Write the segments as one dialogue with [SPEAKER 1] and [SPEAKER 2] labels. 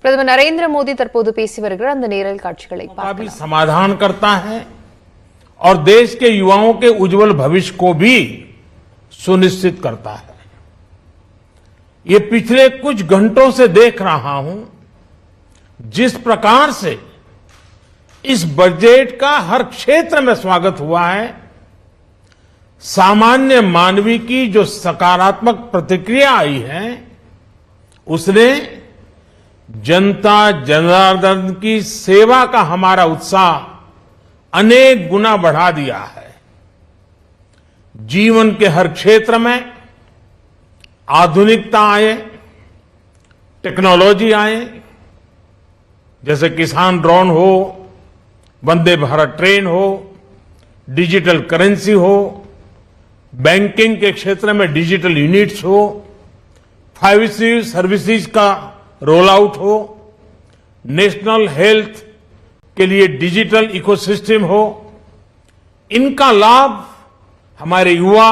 [SPEAKER 1] பிரதமர் நரேந்திர மோடி தற்போது பேசி வருகிறார் அந்த நேரல் காட்சிகளை
[SPEAKER 2] भी समाधान करता है और देश के युवाओं के उज्जवल भविष्य को भी सुनिश्चित करता है। ये पिछले कुछ घंटों से देख रहा हूं जिस प्रकार से इस बजट का हर क्षेत्र में स्वागत हुआ है। सामान्य मानवी की जो सकारात्मक प्रतिक्रिया आई है उसने जनता जनार्दन की सेवा का हमारा उत्साह अनेक गुना बढ़ा दिया है। जीवन के हर क्षेत्र में आधुनिकता आए, टेक्नोलॉजी आए, जैसे किसान ड्रोन हो, वंदे भारत ट्रेन हो, डिजिटल करेंसी हो, बैंकिंग के क्षेत्र में डिजिटल यूनिट्स हो, 5G सर्विसेज का रोल आउट हो, नेशनल हेल्थ के लिए डिजिटल इकोसिस्टम हो। इनका लाभ हमारे युवा,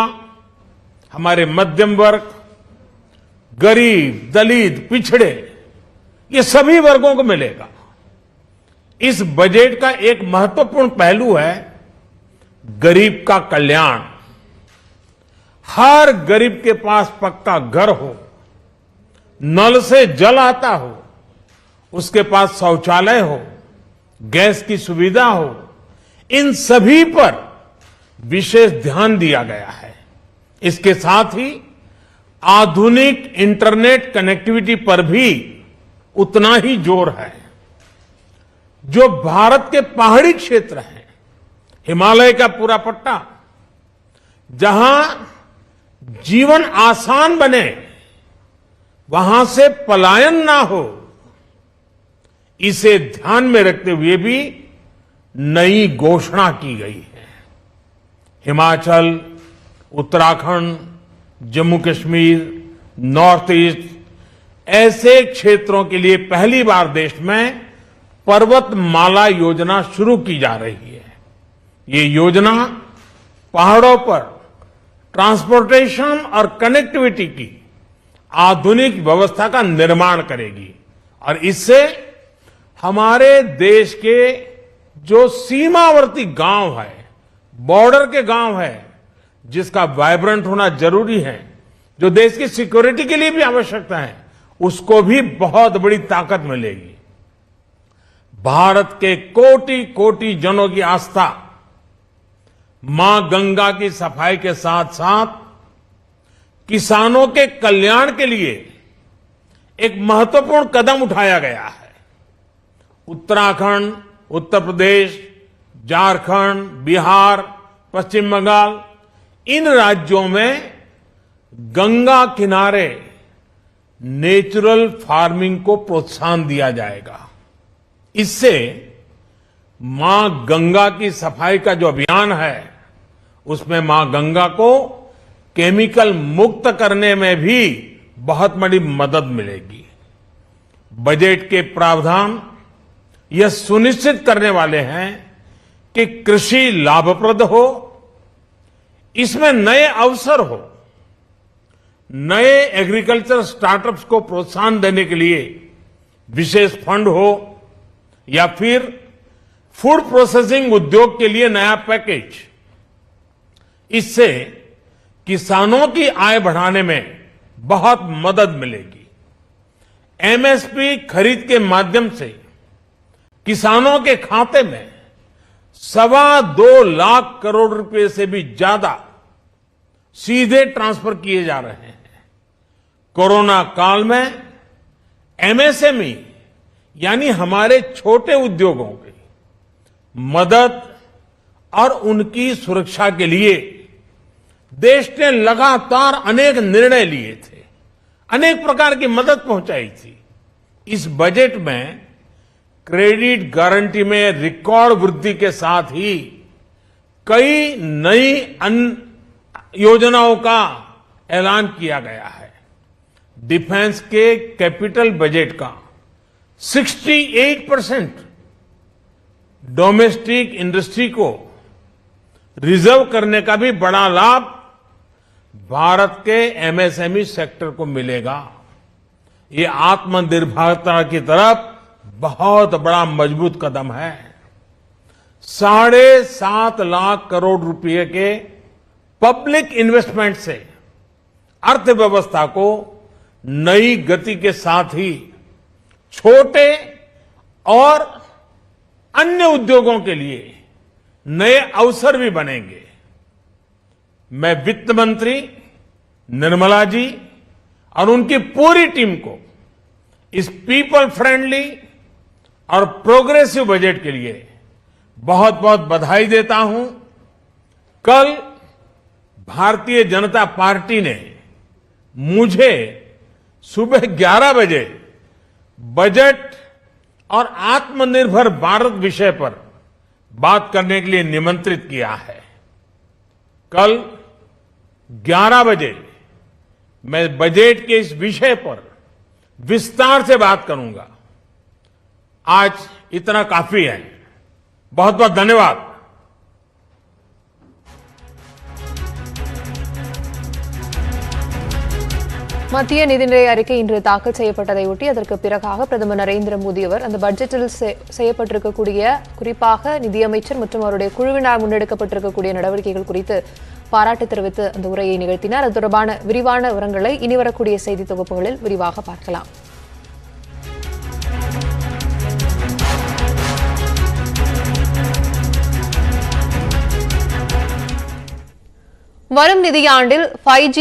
[SPEAKER 2] हमारे मध्यम वर्ग, गरीब, दलित, पिछड़े, ये सभी वर्गों को मिलेगा। इस बजट का एक महत्वपूर्ण पहलू है गरीब का कल्याण। हर गरीब के पास पक्का घर हो, नल से जल आता हो, उसके पास शौचालय हो, गैस की सुविधा हो, इन सभी पर विशेष ध्यान दिया गया है। इसके साथ ही आधुनिक इंटरनेट कनेक्टिविटी पर भी उतना ही जोर है। जो भारत के पहाड़ी क्षेत्र हैं, हिमालय का पूरा पट्टा, जहां जीवन आसान बने, वहां से पलायन ना हो, इसे ध्यान में रखते हुए भी नई घोषणा की गई है। हिमाचल, उत्तराखंड, जम्मू कश्मीर, नॉर्थ ईस्ट ऐसे क्षेत्रों के लिए पहली बार देश में पर्वतमाला योजना शुरू की जा रही है। ये योजना पहाड़ों पर ट्रांसपोर्टेशन और कनेक्टिविटी की आधुनिक व्यवस्था का निर्माण करेगी और इससे हमारे देश के जो सीमावर्ती गांव है, बॉर्डर के गांव है, जिसका वाइब्रेंट होना जरूरी है, जो देश की सिक्योरिटी के लिए भी आवश्यकता है, उसको भी बहुत बड़ी ताकत मिलेगी। भारत के कोटि कोटि जनों की आस्था मां गंगा की सफाई के साथ साथ किसानों के कल्याण के लिए एक महत्वपूर्ण कदम उठाया गया है। उत्तराखंड, उत्तर प्रदेश, झारखंड, बिहार, पश्चिम बंगाल, इन राज्यों में गंगा किनारे नेचुरल फार्मिंग को प्रोत्साहन दिया जाएगा। इससे मां गंगा की सफाई का जो अभियान है, उसमें मां गंगा को केमिकल मुक्त करने में भी बहुत बड़ी मदद मिलेगी। बजट के प्रावधान यह सुनिश्चित करने वाले हैं कि कृषि लाभप्रद हो, इसमें नए अवसर हो, नए एग्रीकल्चर स्टार्टअप्स को प्रोत्साहन देने के लिए विशेष फंड हो, या फिर फूड प्रोसेसिंग उद्योग के लिए नया पैकेज। इससे किसानों की आय बढ़ाने में बहुत मदद मिलेगी। एमएसपी खरीद के माध्यम से किसानों के खाते में 2.25 लाख करोड़ रुपए से भी ज्यादा सीधे ट्रांसफर किए जा रहे हैं। कोरोना काल में एमएसएमई यानी हमारे छोटे उद्योगों की मदद और उनकी सुरक्षा के लिए देश ने लगातार अनेक निर्णय लिए थे, अनेक प्रकार की मदद पहुंचाई थी। इस बजट में क्रेडिट गारंटी में रिकॉर्ड वृद्धि के साथ ही कई नई योजनाओं का ऐलान किया गया है। डिफेंस के कैपिटल बजट का 68% डोमेस्टिक इंडस्ट्री को रिजर्व करने का भी बड़ा लाभ भारत के एमएसएमई सेक्टर को मिलेगा। ये आत्मनिर्भरता की तरफ बहुत बड़ा मजबूत कदम है। 7.5 लाख करोड़ रुपए के पब्लिक इन्वेस्टमेंट से अर्थव्यवस्था को नई गति के साथ ही छोटे और अन्य उद्योगों के लिए नए अवसर भी बनेंगे। मैं वित्त मंत्री निर्मला जी और उनकी पूरी टीम को इस पीपल फ्रेंडली और प्रोग्रेसिव बजट के लिए बहुत बहुत बधाई देता हूं। कल भारतीय जनता पार्टी ने मुझे सुबह 11 बजे बजट और आत्मनिर्भर भारत विषय पर बात करने के लिए निमंत्रित किया है। कल 11 बजे मैं बजट के इस विषय पर विस्तार से बात करूंगा। आज इतना काफी है। बहुत बहुत धन्यवाद।
[SPEAKER 1] மத்திய நிதிநிலை அறிக்கை இன்று தாக்கல் செய்யப்பட்டதையொட்டி அதற்கு பிறகாக பிரதமர் நரேந்திர மோடி அவர் அந்த பட்ஜெட்டில் செய்யப்பட்டிருக்கக்கூடிய குறிப்பாக நிதியமைச்சர் மற்றும் அவருடைய குழுவினால் முன்னெடுக்கப்பட்டிருக்கக்கூடிய நடவடிக்கைகள் குறித்து பாராட்டு தெரிவித்து அந்த உரையை நிகழ்த்தினார். அது தொடர்பான விரிவான விவரங்களை இனி வரக்கூடிய செய்தி தொகுப்புகளில் விரிவாக பார்க்கலாம். வரும் நிதியாண்டில் 5G